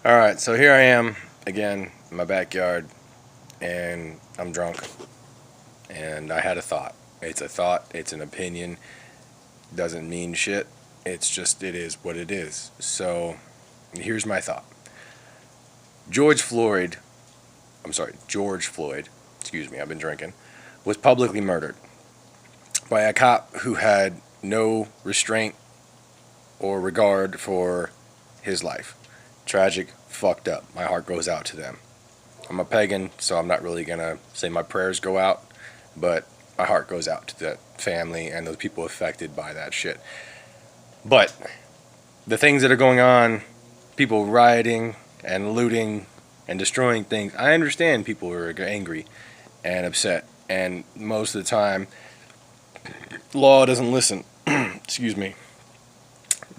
Alright, so here I am again in my backyard, and I'm drunk. And I had a thought. It's a thought, it's an opinion, doesn't mean shit. It's just, it is what it is. So, here's my thought. George Floyd, excuse me, I've been drinking, was publicly murdered by a cop who had no restraint or regard for his life. Tragic, fucked up. My heart goes out to them. I'm a pagan, so I'm not really gonna say my prayers go out, but my heart goes out to the family and those people affected by that shit. But the things that are going on, people rioting and looting and destroying things, I understand people are angry and upset, and most of the time law doesn't listen excuse me,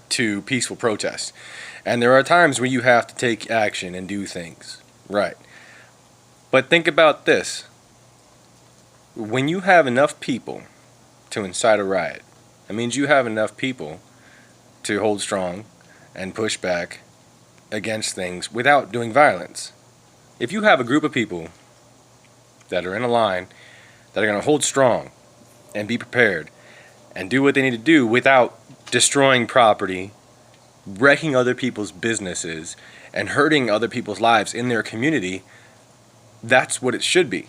to peaceful protests. And there are times where you have to take action and do things. Right. But think about this. When you have enough people to incite a riot, that means you have enough people to hold strong and push back against things without doing violence. If you have a group of people that are in a line that are going to hold strong and be prepared and do what they need to do without destroying property, wrecking other people's businesses, and hurting other people's lives in their community, that's what it should be.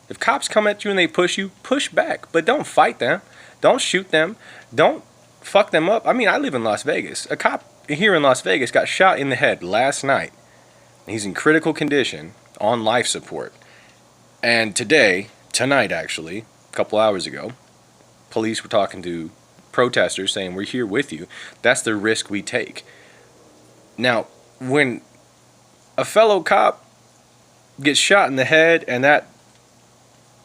If cops come at you and they push you, push back, but don't fight them. Don't shoot them. Don't fuck them up. I mean, I live in Las Vegas. A cop here in Las Vegas got shot in the head last night. He's in critical condition on life support. And tonight actually, a couple hours ago, police were talking to protesters saying, we're here with you. That's the risk we take. Now, when a fellow cop gets shot in the head and that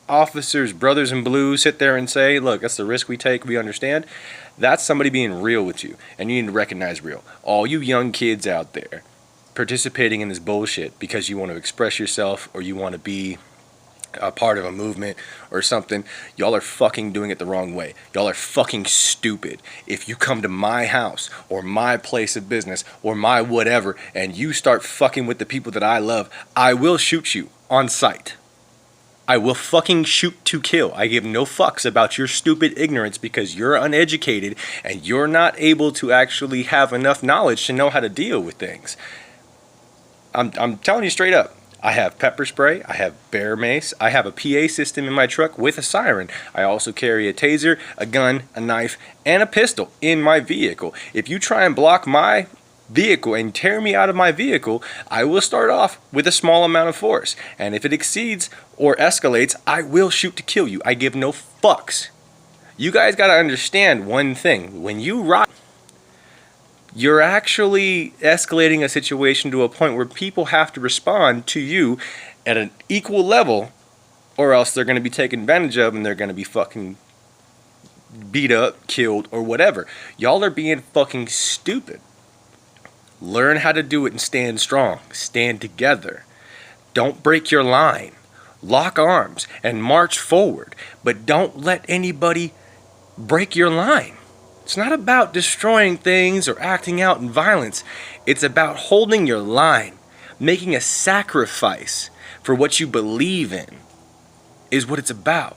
officer's brothers in blue sit there and say, look, that's the risk we take, we understand, that's somebody being real with you, and you need to recognize real. All you young kids out there participating in this bullshit because you want to express yourself or you want to be a part of a movement or something, y'all are fucking doing it the wrong way. Y'all are fucking stupid. If you come to my house or my place of business or my whatever and you start fucking with the people that I love, I will shoot you on sight. I will fucking shoot to kill. I give no fucks about your stupid ignorance because you're uneducated and you're not able to actually have enough knowledge to know how to deal with things. I'm telling you straight up. I have pepper spray, I have bear mace, I have a PA system in my truck with a siren. I also carry a taser, a gun, a knife, and a pistol in my vehicle. If you try and block my vehicle and tear me out of my vehicle, I will start off with a small amount of force. And if it exceeds or escalates, I will shoot to kill you. I give no fucks. You guys gotta understand one thing. When you riot, you're actually escalating a situation to a point where people have to respond to you at an equal level, or else they're going to be taken advantage of and they're going to be fucking beat up, killed, or whatever. Y'all are being fucking stupid. Learn how to do it and stand strong. Stand together. Don't break your line. Lock arms and march forward, but don't let anybody break your line. It's not about destroying things or acting out in violence. It's about holding your line, making a sacrifice for what you believe in is what it's about.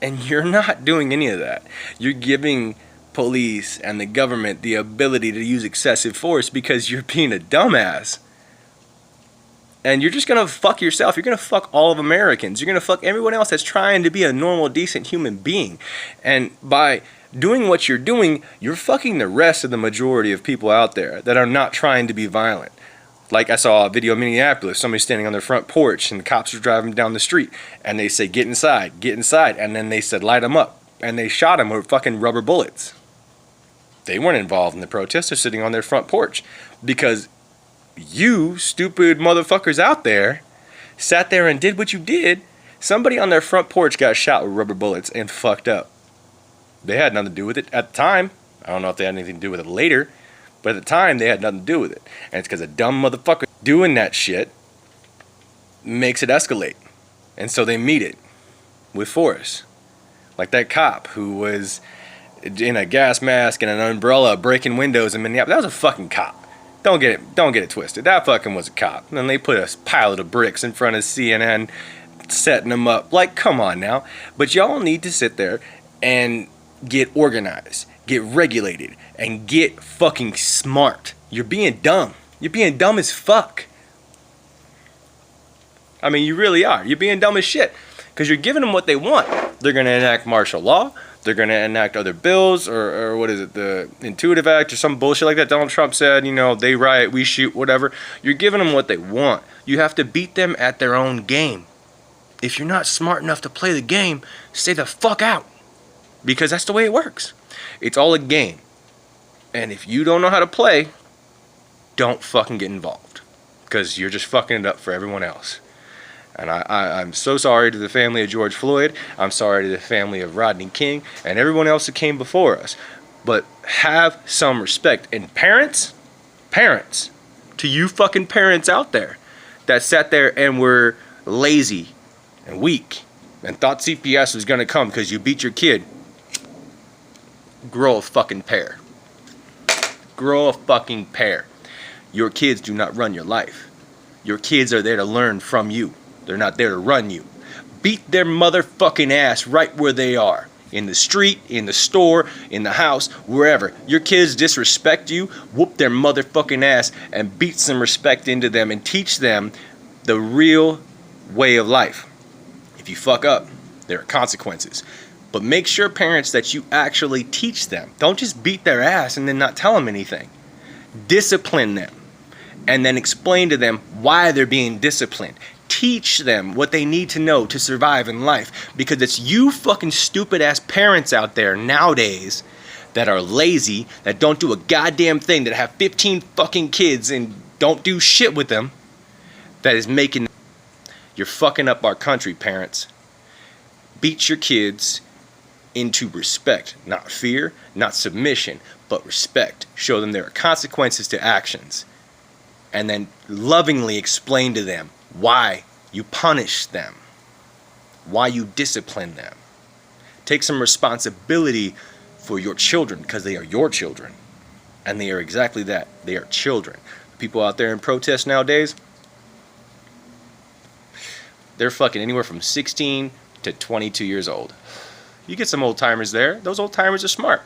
And you're not doing any of that. You're giving police and the government the ability to use excessive force because you're being a dumbass. And you're just going to fuck yourself. You're going to fuck all of Americans. You're going to fuck everyone else that's trying to be a normal, decent human being. And by doing what you're doing, you're fucking the rest of the majority of people out there that are not trying to be violent. Like I saw a video in Minneapolis, somebody standing on their front porch and the cops were driving down the street and they say, get inside, and then they said, light them up. And they shot them with fucking rubber bullets. They weren't involved in the protest, they're sitting on their front porch. Because you stupid motherfuckers out there sat there and did what you did. Somebody on their front porch got shot with rubber bullets and fucked up. They had nothing to do with it at the time. I don't know if they had anything to do with it later, but at the time they had nothing to do with it. And it's because a dumb motherfucker doing that shit makes it escalate. And so they meet it with force. Like that cop who was in a gas mask and an umbrella breaking windows in Minneapolis. That was a fucking cop. Don't get it twisted. That fucking was a cop. And then they put a pile of bricks in front of CNN, setting them up. Like, come on now. But y'all need to sit there and get organized, get regulated, and get fucking smart. You're being dumb. You're being dumb as fuck. I mean, you really are. You're being dumb as shit. Because you're giving them what they want. They're going to enact martial law. They're going to enact other bills, or what is it, the Intuitive Act or some bullshit like that Donald Trump said, you know, they riot, we shoot, whatever. You're giving them what they want. You have to beat them at their own game. If you're not smart enough to play the game, stay the fuck out. Because that's the way it works. It's all a game. And if you don't know how to play, don't fucking get involved. Because you're just fucking it up for everyone else. And I'm so sorry to the family of George Floyd. I'm sorry to the family of Rodney King and everyone else that came before us. But have some respect. And parents, to you fucking parents out there that sat there and were lazy and weak and thought CPS was going to come because you beat your kid, grow a fucking pair. Grow a fucking pair. Your kids do not run your life. Your kids are there to learn from you. They're not there to run you. Beat their motherfucking ass right where they are. In the street, in the store, in the house, wherever. Your kids disrespect you, whoop their motherfucking ass and beat some respect into them and teach them the real way of life. If you fuck up, there are consequences. But make sure, parents, that you actually teach them. Don't just beat their ass and then not tell them anything. Discipline them. And then explain to them why they're being disciplined. Teach them what they need to know to survive in life. Because it's you fucking stupid ass parents out there nowadays that are lazy, that don't do a goddamn thing, that have 15 fucking kids and don't do shit with them, that is making... You're fucking up our country, parents. Beat your kids into respect. Not fear, not submission, but respect. Show them there are consequences to actions. And then lovingly explain to them why you punish them, why you discipline them. Take some responsibility for your children, because they are your children. And they are exactly that. They are children. People out there in protest nowadays, they're fucking anywhere from 16 to 22 years old. You get some old timers there. Those old timers are smart.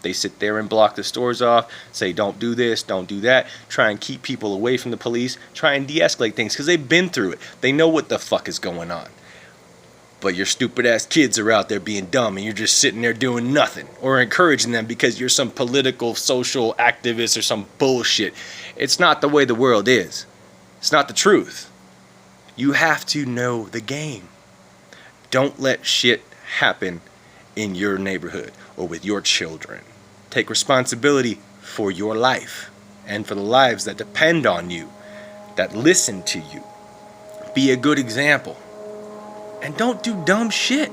They sit there and block the stores off, say don't do this, don't do that, try and keep people away from the police, try and de-escalate things because they've been through it. They know what the fuck is going on. But your stupid ass kids are out there being dumb and you're just sitting there doing nothing or encouraging them because you're some political, social activist or some bullshit. It's not the way the world is. It's not the truth. You have to know the game. Don't let shit happen in your neighborhood or with your children. Take responsibility for your life and for the lives that depend on you, that listen to you. Be a good example. And don't do dumb shit.